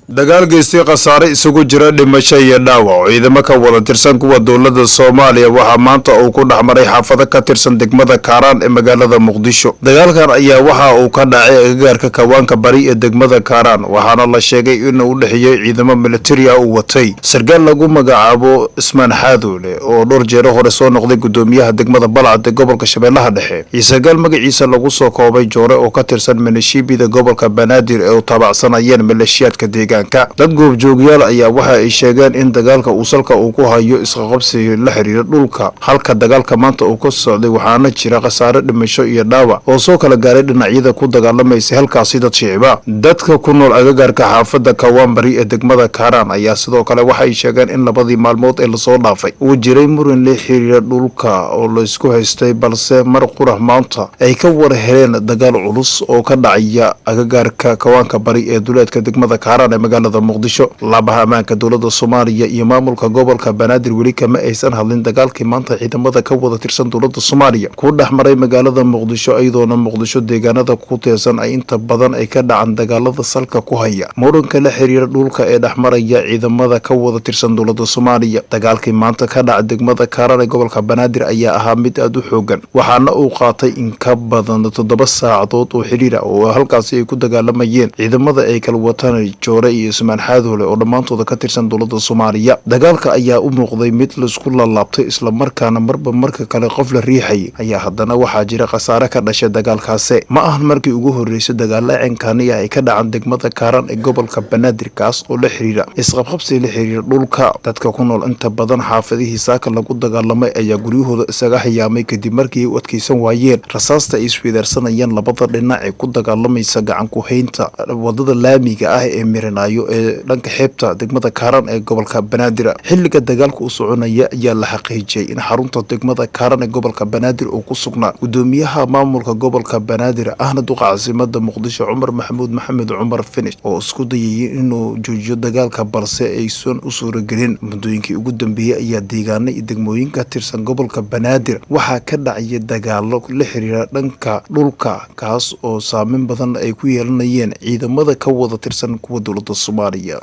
dagaal geystay khasaare isugu jira dhimasho iyo dhaawac ciidamo ka wada tirsan kuwa dowladda Soomaaliya waxa maanta uu ku dhaxmaray xaafado ka tirsan degmada Kaaraan ee magaalada Muqdisho. dagaalkan ayaa waxa uu ka dhacay agagaarka kawaanka bari ee degmada Kaaraan waxaana la sheegay in uu dhaxiyay ciidamo military ah oo watay sargaal lagu magacaabo Ismaan Xaadoole oo dhowr jeer hore soo noqday gudoomiyaha degmada Balcad ee gobolka Shabeellaha Dhexe. sargaal magaciisa lagu soo koobay Joore oo ka tirsan milishiibida gobolka Banaadir ee uu taabacsanayeen maleeshiyaadka deegaanka. dad goobjoogayaal ayaa waxa ay sheegeen in dagaalka uu salka uu ku hayo isqabsi la xiriira dhulka halka dagaalka maanta uu ka socday waxaana jira khasaare dhimasho iyo dhaawac oo soo kala gaaray dhinacyada ku dagaalamaysa halkaasi dad shicibaa. dadka ku nool agagaarka xaafada Kawaan Bari ee degmada Kaaraan ayaa sidoo kale waxa ay sheegeen in labadii maalmood ee la soo dhaafay uu jiray muran la xiriira dhulka oo la isku haystay balse mar qurax maanta ay ka war heleen dagaal culus oo ka dhacaya agagaarka kawaanka bari ee duleedka degmada Kaaraan ee magaalada Muqdisho. labaha amaanka dowladda Soomaaliya iyo maamulka gobolka Banaadir weli kama aysan hadlin dagaalkii maanta ciidamada ka wada tirsan dowladda Soomaaliya ku dhaxmaray magaalada Muqdisho iyadoo Muqdisho deegaanada ku teesan ay inta badan ay ka dhacaan dagaalada salka ku haya muranka la xiriira dhulka ee dhaxmaraya ciidamada ka wada tirsan dowladda Soomaaliya. dagaalkii maanta ka dhacay degmada Kaaraan ee gobolka Banaadir ayaa ahaa mid aad u xoogan waxaana uu qaatay in ka badan 7 saacadood oo xiriir ah oo halkaasi ay ku dagaalamayeen ciidamada ay kala wataan Joore iyo Ismaan Xaadoole oo dhamaantooda ka tirsan dowladda Soomaaliya. dagaalka ayaa u muuqday mid la isku laabtay isla markaana marka kale qof la riixay ayaa haddana waxaa jira khasaare ka dhashay dagaalkaasi. ma ahan markii ugu horeysay dagaal ciidankani ay ka dhacaan degmada Kaaraan ee gobolka Banaadir kaas oo la xiriira isqabqabsi la xiriira dhulka. dadka ku nool inta badan xaafadihii saaka lagu dagaalamay ayaa guryahooda isaga hayaamay kadib markii ay u adkeysan waayeen rasaasta ay isweydaarsanayeen labada dhinac ee ku dagaalamaysa gacan ku haynta wadada laamiga ah ee Miranayo ee dhanka xeebta degmada Kaaraan ee gobolka Banaadir. xilliga dagaalku u soconaya ayaa la xaqiijiyay in xarunta degmada Kaaraan ee gobolka Banaadir uu ku sugnaa gudoomiyaha maamulka gobolka Banaadir ahna duqa caasimada Muqdisho Cumar Maxamuud Maxamed Cumar Finish oo isku dayay inuu joojiyo dagaalka balse aysan u suuragelin. muddooyinkii ugu dambeeyay ayaa deegaano iyo degmooyinka tirsan gobolka Banaadir waxaa ka dhacay dagaalo la xiriira dhanka dhulka kaas oo saameyn badan ay ku yeelanayeen ciidamada ka wada tirsan kuwa dowladda Soomaaliya.